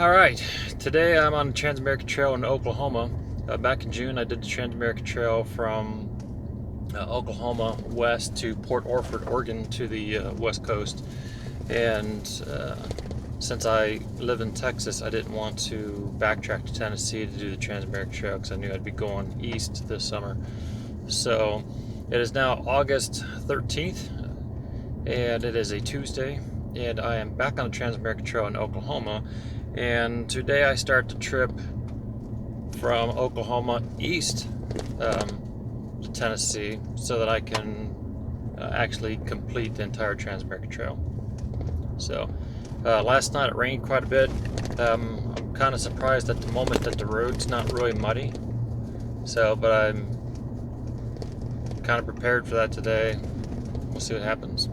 Alright, today I'm on the Trans-American Trail in Oklahoma. Back in June I did the Trans-American Trail from Oklahoma west to Port Orford, Oregon to the west coast. And since I live in Texas, I didn't want to backtrack to Tennessee to do the Trans-American Trail because I knew I'd be going east this summer. So it is now August 13th and it is a Tuesday, and I am back on the Trans-American Trail in Oklahoma. And today I start the trip from Oklahoma east to Tennessee so that I can actually complete the entire Trans-American Trail. So last night it rained quite a bit. I'm kind of surprised at the moment that the road's not really muddy. But I'm kind of prepared for that today. We'll see what happens.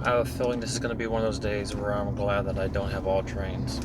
I have a feeling this is going to be one of those days where I'm glad that I don't have all trains.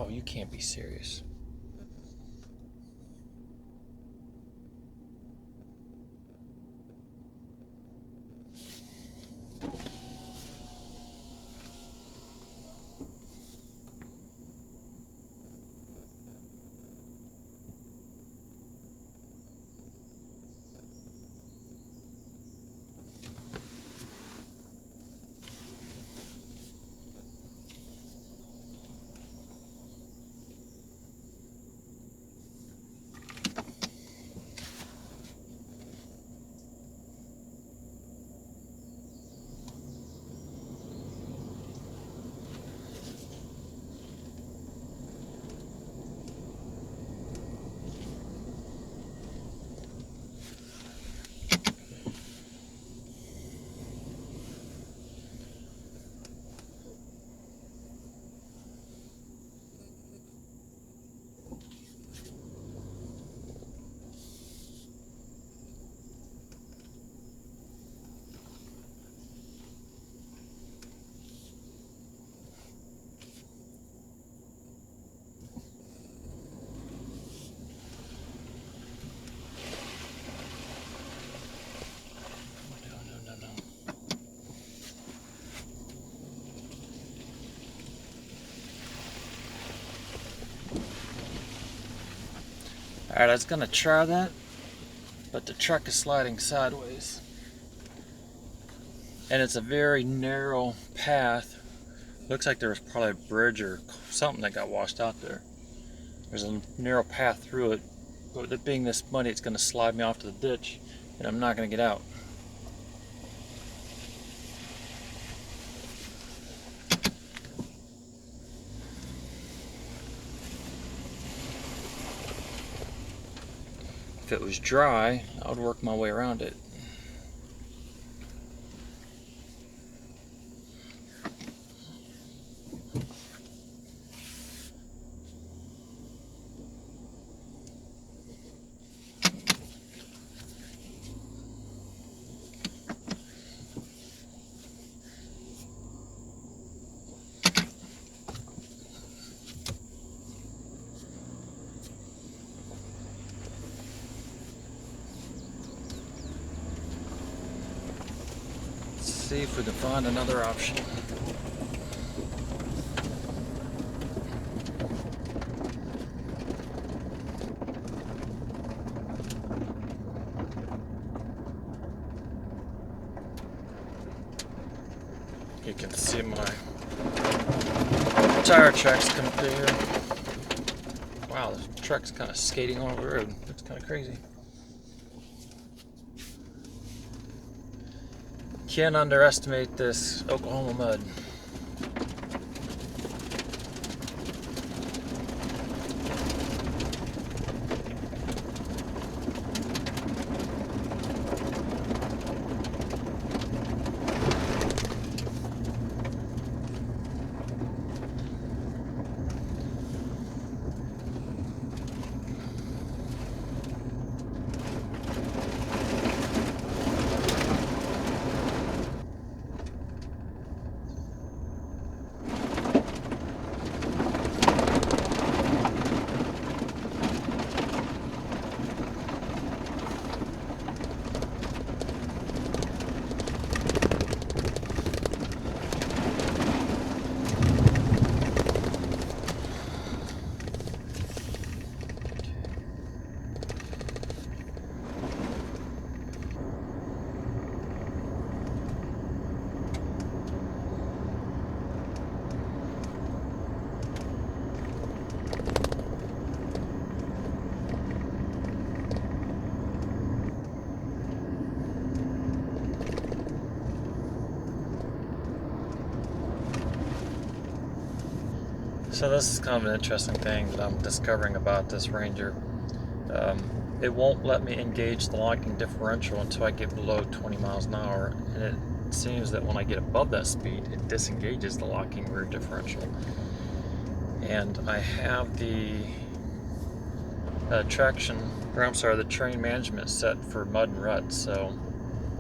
Oh, you can't be serious. Alright, I was gonna try that, but the truck is sliding sideways. And it's a very narrow path. Looks like there was probably a bridge or something that got washed out there. There's a narrow path through it, but with it being this muddy, it's gonna slide me off to the ditch, and I'm not gonna get out. If it was dry, I would work my way around it. See if we can find another option. You can see my tire tracks coming through here. Wow, the truck's kind of skating on the road. That's kind of crazy. Can't underestimate this Oklahoma mud. So this is kind of an interesting thing that I'm discovering about this Ranger. It won't let me engage the locking differential until I get below 20 miles an hour, and it seems that when I get above that speed, it disengages the locking rear differential. And I have the the train management set for mud and ruts, so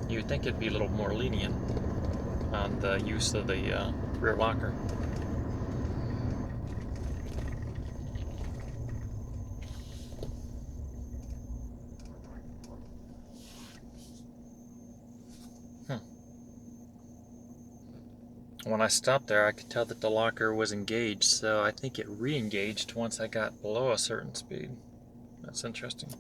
you'd think it'd be a little more lenient on the use of the rear locker. When I stopped there, I could tell that the locker was engaged, so I think it re-engaged once I got below a certain speed. That's interesting.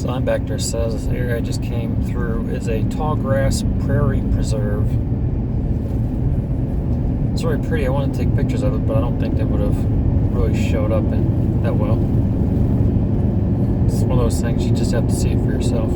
sign back there says this area I just came through is a tallgrass prairie preserve. It's very pretty. I wanted to take pictures of it, but I don't think they would have really showed up in that well. It's one of those things you just have to see it for yourself.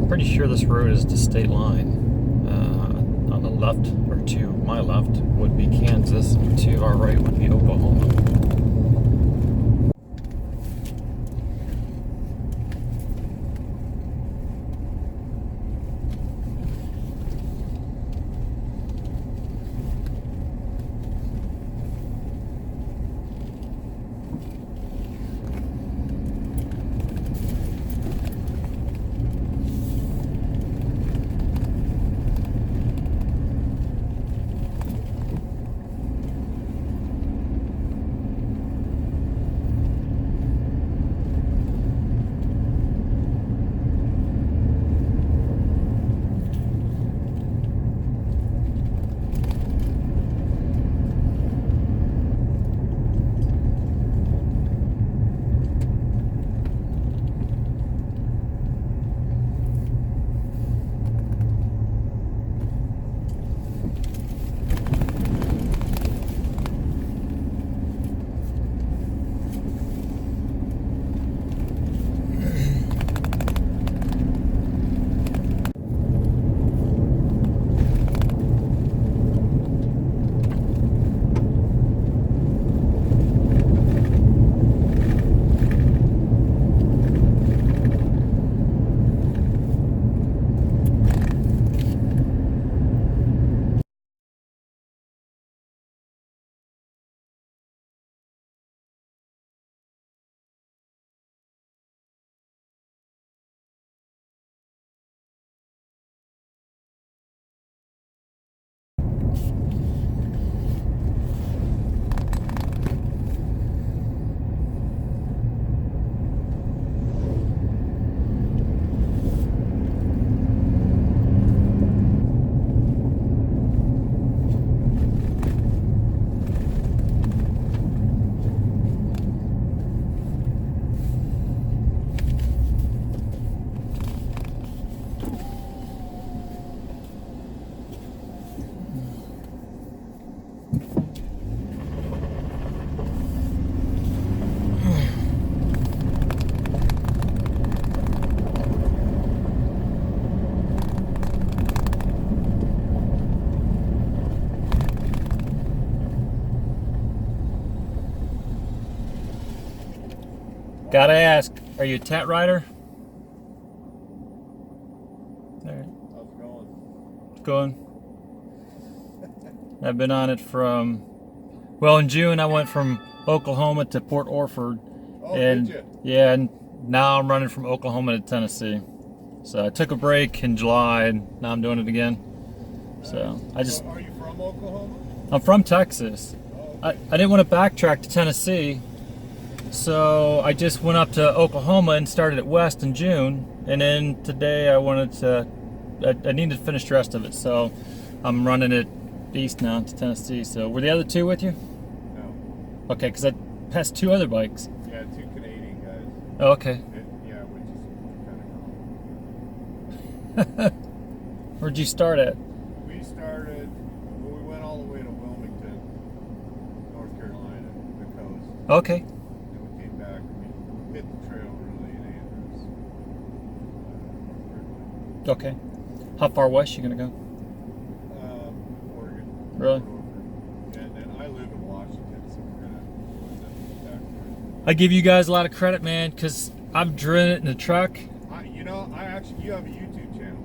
Pretty sure this road is the state line. On the left, or to my left, would be Kansas, and to our right would be Oklahoma. Gotta ask, are you a tat rider? There. How's it going? It's going. I've been on it from, well, in June I went from Oklahoma to Port Orford. Oh, and did you? yeah, and now I'm running from Oklahoma to Tennessee. So I took a break in July and now I'm doing it again. Nice. So I just, So are you from Oklahoma? I'm from Texas. Oh, I okay. didn't want to backtrack to Tennessee, so I just went up to Oklahoma and started at West in June, and then today I wanted to, I needed to finish the rest of it, so I'm running it east now to Tennessee. So were the other two with you? No. Okay, because I passed two other bikes. Yeah, 2 Canadian guys. Oh, okay. Yeah, which is kind of cool. Where'd you start at? We started, well, we went all the way to Wilmington, North Carolina, the coast. Okay. Then we came back and we hit the trail really in Andrews. Okay. How far west you gonna go? Oregon. Really? And then I live in Washington, so we're gonna back there. I give you guys a lot of credit, man, because I've driven it in the truck. You know, you have a YouTube channel.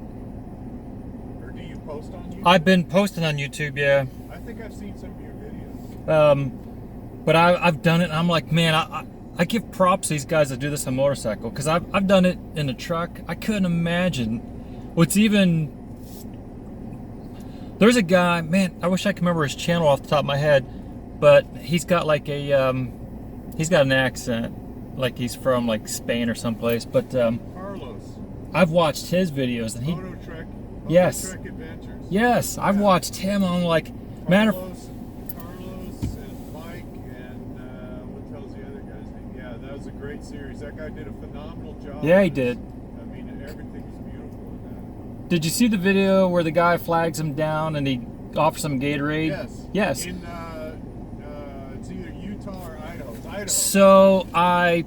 Or do you post on YouTube? I've been posting on YouTube, yeah. I think I've seen some of your videos. But I've done it, and I'm like, man, I give props to these guys that do this on motorcycle, because I've done it in the truck. I couldn't imagine what's even. There's a guy, man, I wish I could remember his channel off the top of my head, but he's got like a, he's got an accent, like he's from like Spain or someplace. But Carlos. I've watched his videos, and he, Moto Trek. Yes. Moto Trek Adventures. yes, I've watched him. And I'm like, matter. Carlos and Mike and what the hell's the other guy's name? Yeah, that was a great series. That guy did a phenomenal job. Yeah, he did. I mean, everything was beautiful in that. Did you see the video where the guy flags him down and he offers him Gatorade? Yes. Yes. In it's either Utah or Idaho. It's Idaho. So I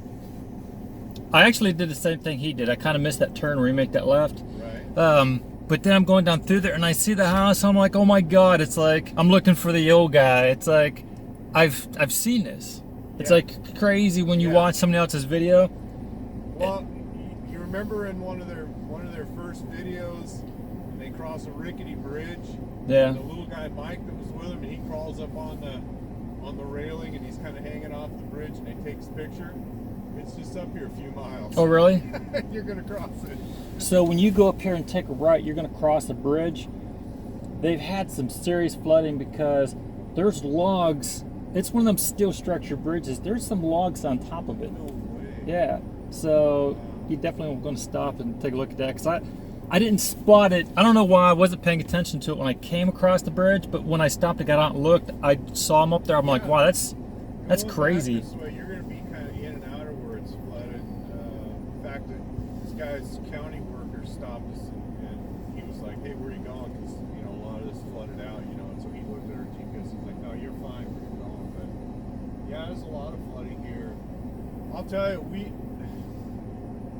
actually did the same thing he did. I kind of missed that turn where you make that left. Right. But then I'm going down through there and I see the house. I'm like, oh my God! It's like I'm looking for the old guy. It's like I've seen this. It's Yeah. like crazy when you Yeah. watch somebody else's video. Well, you remember in one of their first videos, they cross a rickety bridge. Yeah. And the little guy Mike that was with him, and he crawls up on the railing, and he's kind of hanging off the bridge, and he takes a picture. It's just up here a few miles. Oh really? You're gonna cross it. So when you go up here and take a right, you're going to cross a bridge. They've had some serious flooding because there's logs. It's one of them steel structure bridges. There's some logs on top of it. No way. Yeah. So you definitely going to stop and take a look at that, because I didn't spot it. I don't know why I wasn't paying attention to it when I came across the bridge, but when I stopped and got out and looked, I saw him up there. I'm like, wow, that's Going crazy. back this way, you're going to be kind of in and out of where it's flooded. In fact, this guy's county worker stopped us and he was like, "Hey, where are you going?" Because a lot of this flooded out, And so he looked at our GPS. He's like, "No, you're fine where you're going." But yeah, there's a lot of flooding here. I'll tell you,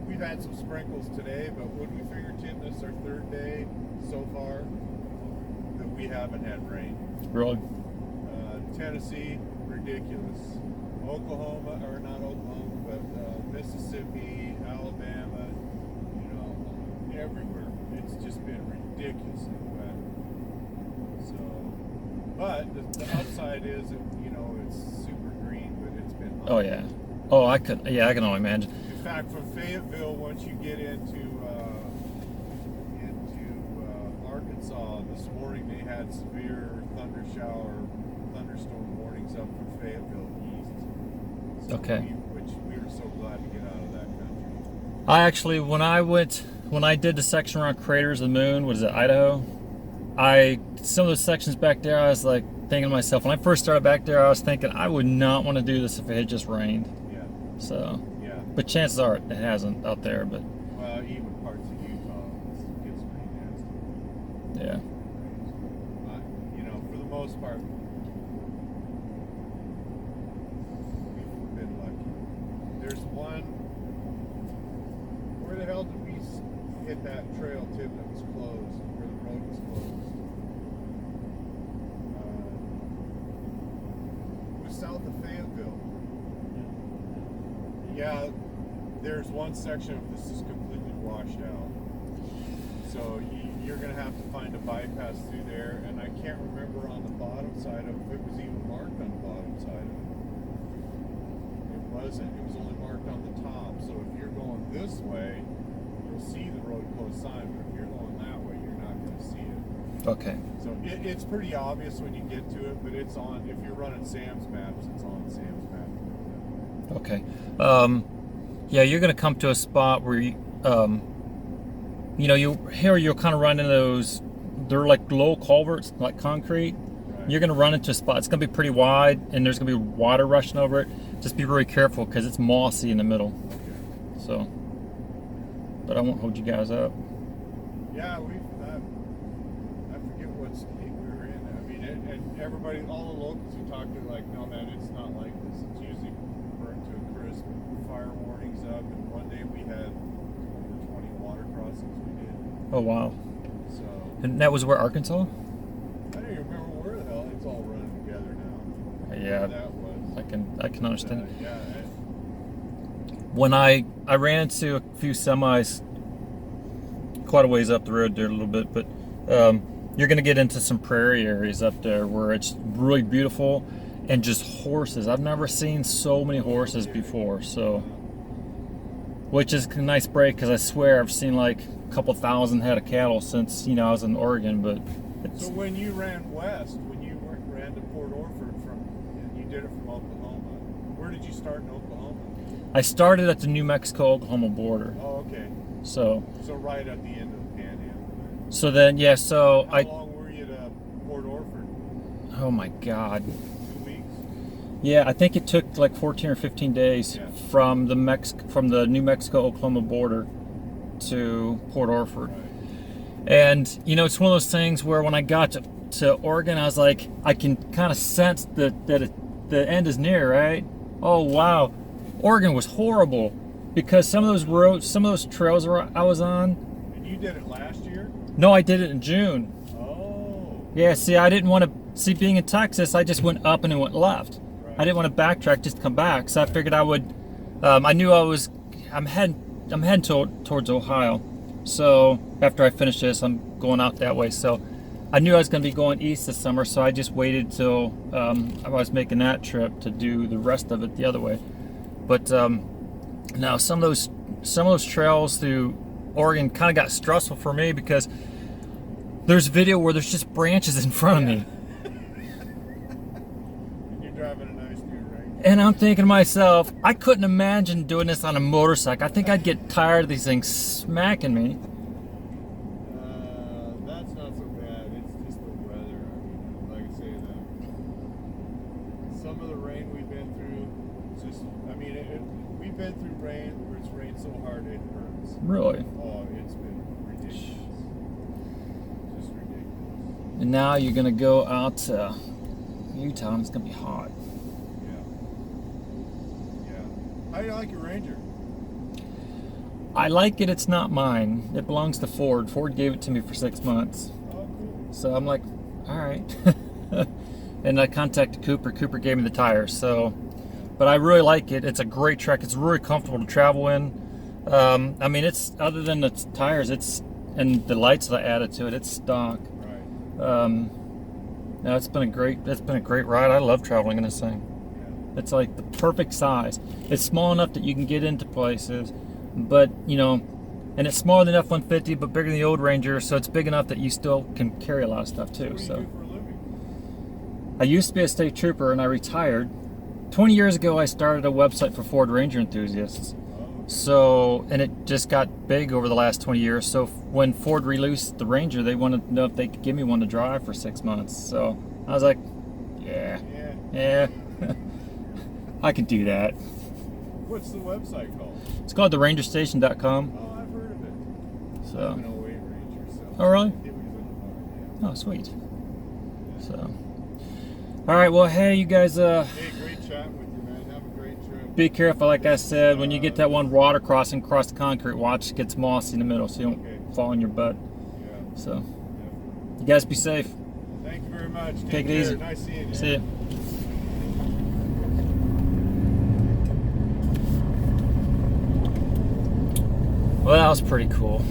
we've had some sprinkles today, but when we figure, Tim, this is our 3rd day so far that we haven't had rain. Really? Tennessee, ridiculous. Oklahoma, or not Oklahoma, but Mississippi, Alabama, everywhere. It's just been ridiculously wet. So, but the upside is, it's super green, but it's been hot. Oh yeah. Oh, I can only imagine. In fact, from Fayetteville, once you get into Arkansas, this morning they had severe thunderstorm warnings up from Fayetteville east. So Okay. which we were so glad to get out of that country. I actually, when I did the section around Craters of the Moon, was it Idaho? Some of those sections back there, I was like thinking to myself, when I first started back there, I was thinking I would not want to do this if it had just rained. Yeah. So, Yeah. but chances are it hasn't out there. But Well, even parts of Utah gets pretty nasty. yeah, For the most part, we've been lucky. There's one. Where the hell did we hit that trail, Tim, that was closed? Where the road was closed? It was south of Fayetteville. Yeah, there's one section of this is completely washed out. So you're going to have to find a bypass through there, and I can't remember on the bottom side of it was even marked on the bottom side of it. It wasn't. It was only marked on the top. So if you're going this way, you'll see the road closed sign, but if you're going that way, you're not going to see it. Okay. So it's pretty obvious when you get to it, but it's on, if you're running Sam's Maps, it's on Sam's Maps. Okay. Yeah, you're gonna come to a spot where you'll kind of run into those. They're like low culverts, like concrete. Right. You're gonna run into a spot. It's gonna be pretty wide, and there's gonna be water rushing over it. Just be really careful because it's mossy in the middle. Okay. So, but I won't hold you guys up. Yeah, I forget what state we were in. I mean, and everybody, all the locals who talked to are like, no man, it's not like this. It's usually burnt to a crisp. Fire warnings up, and one day we had over 20 water crossings we did. Oh wow. So And that was where Arkansas? I don't even remember where the hell it's all running together now. Yeah. That was. I can understand. Yeah. When I ran into a few semis quite a ways up the road there a little bit, but you're going to get into some prairie areas up there where it's really beautiful and just horses. I've never seen so many horses before, so which is a nice break because I swear I've seen like a couple thousand head of cattle since I was in Oregon. But So when you ran west, when you ran to Port Orford and you did it from Oklahoma, where did you start in Oklahoma? I started at the New Mexico-Oklahoma border. Oh, okay. So right at the end of the Panhandle. So then, yeah. So How long were you to Port Orford? Oh my God. 2 weeks. Yeah, I think it took like 14 or 15 days from the New Mexico-Oklahoma border to Port Orford. Right. And it's one of those things where when I got to Oregon, I was like, I can kind of sense that the end is near, right? Oh wow, Oregon was horrible because some of those roads, some of those trails I was on. And you did it last year? No, I did it in June. Oh. Yeah, see, I didn't want to being in Texas. I just went up and it went left. Right. I didn't want to backtrack just to come back, so I figured I would. I knew I'm heading towards Ohio. So after I finish this, I'm going out that way. So I knew I was going to be going east this summer, so I just waited till I was making that trip to do the rest of it the other way. But now some of those trails through Oregon kind of got stressful for me because there's video where there's just branches in front of me. You're driving a nice dude, right? And I'm thinking to myself, I couldn't imagine doing this on a motorcycle. I think I'd get tired of these things smacking me. That's not so bad. It's just the weather. I mean, like I say, some of the rain we've been through, we've been through rain where it's rained so hard it hurts. Really? Oh, it's been ridiculous. Just ridiculous. And now you're gonna go out to Utah and it's gonna be hot. Yeah. How do you like your Ranger? I like it, it's not mine. It belongs to Ford. Ford gave it to me for 6 months. Oh, cool. So I'm like, all right. And I contacted Cooper. Cooper gave me the tires. So, but I really like it. It's a great truck. It's really comfortable to travel in. I mean, it's other than the tires, and the lights that I added to it, it's stock. Right. No, it's been a great ride. I love traveling in this thing. Yeah. It's like the perfect size. It's small enough that you can get into places, but and it's smaller than F-150, but bigger than the old Ranger, so it's big enough that you still can carry a lot of stuff too. What do you do for a living? I used to be a state trooper and I retired. 20 years ago, I started a website for Ford Ranger enthusiasts. So, and it just got big over the last 20 years. So when Ford released the Ranger, they wanted to know if they could give me one to drive for 6 months. So I was like, yeah, I could do that. What's the website called? It's called therangerstation.com. Oh, I've heard of it. So. I'm an 08 Ranger, so. Oh, really? It was in the bar, Oh, sweet. So, all right. Well, hey, you guys. Hey, great chatting with you, man. Have a great trip. Be careful, like I said, when you get that one water crossing across the concrete, watch it gets mossy in the middle so you don't fall on your butt. Yeah. So, Definitely. you guys be safe. Thank you very much. Take it care. easy. Nice seeing you. See ya. Well, that was pretty cool.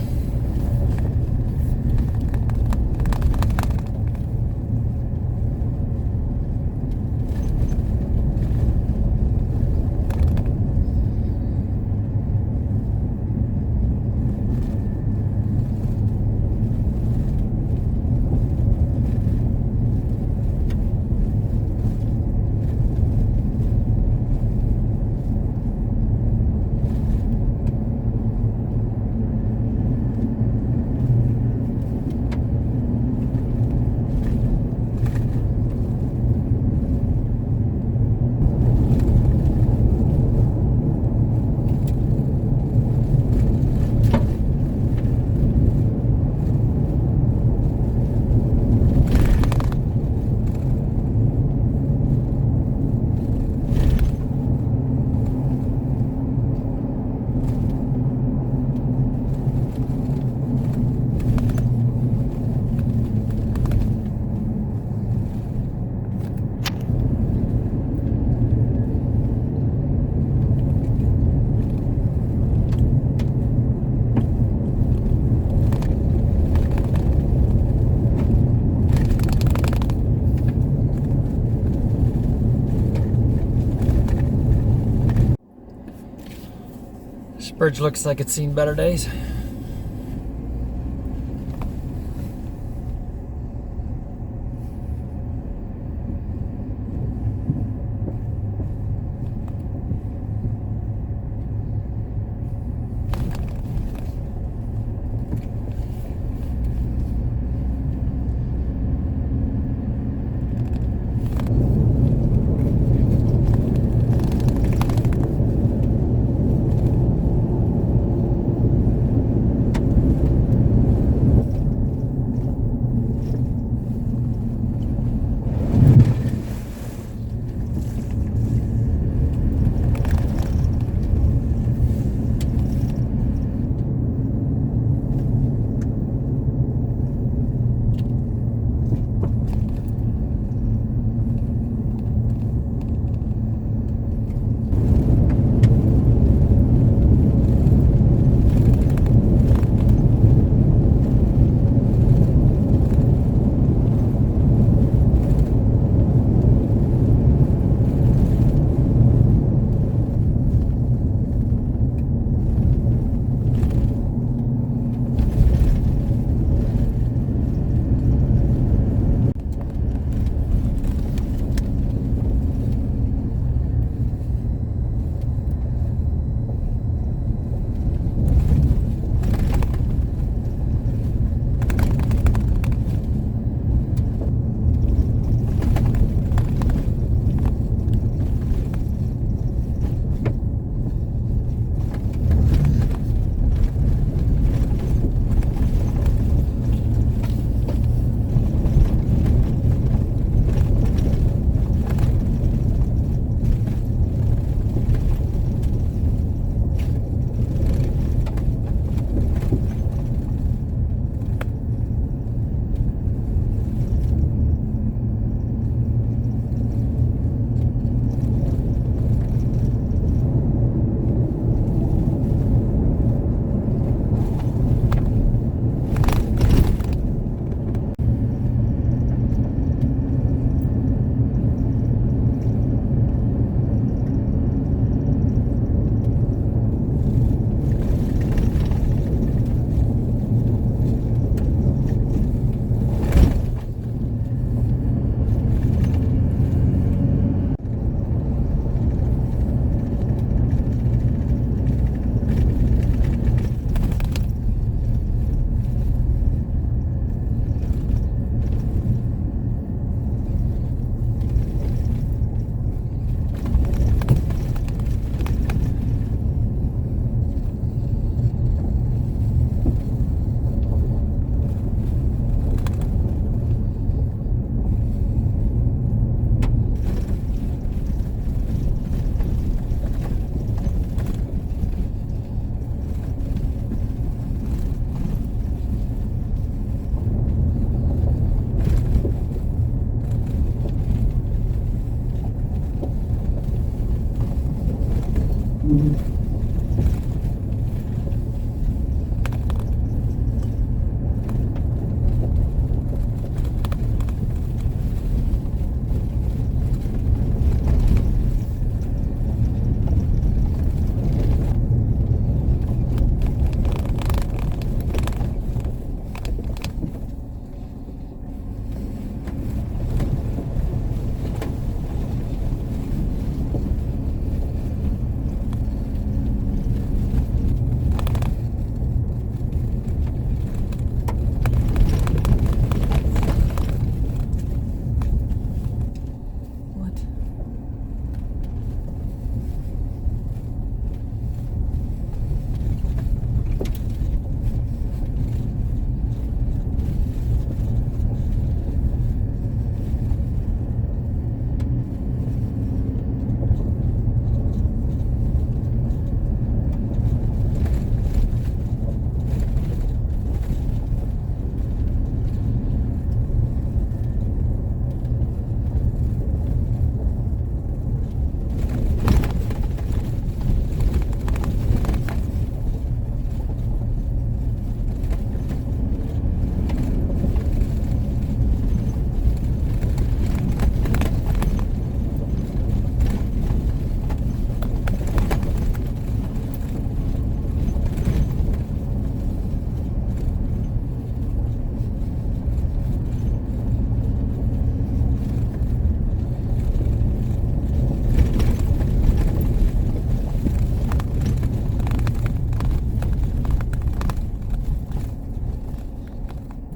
This bridge looks like it's seen better days.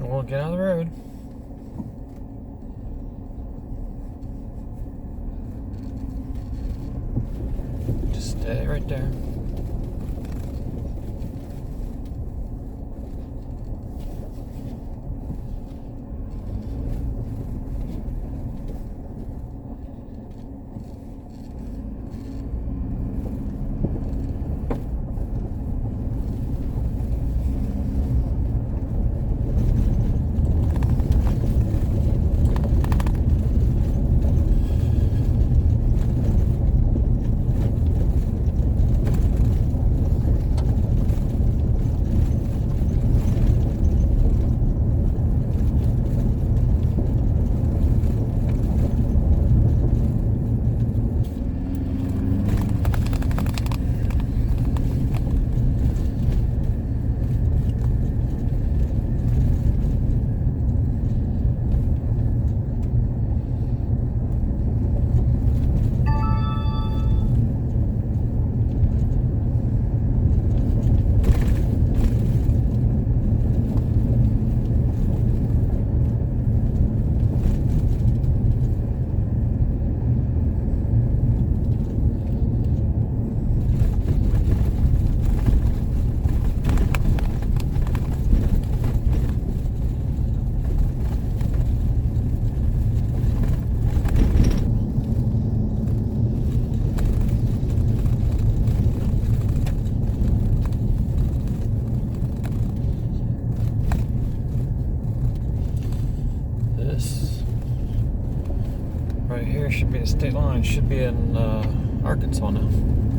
We'll get out of the road. Just stay right there. Right here should be the state line. Should be in Arkansas now.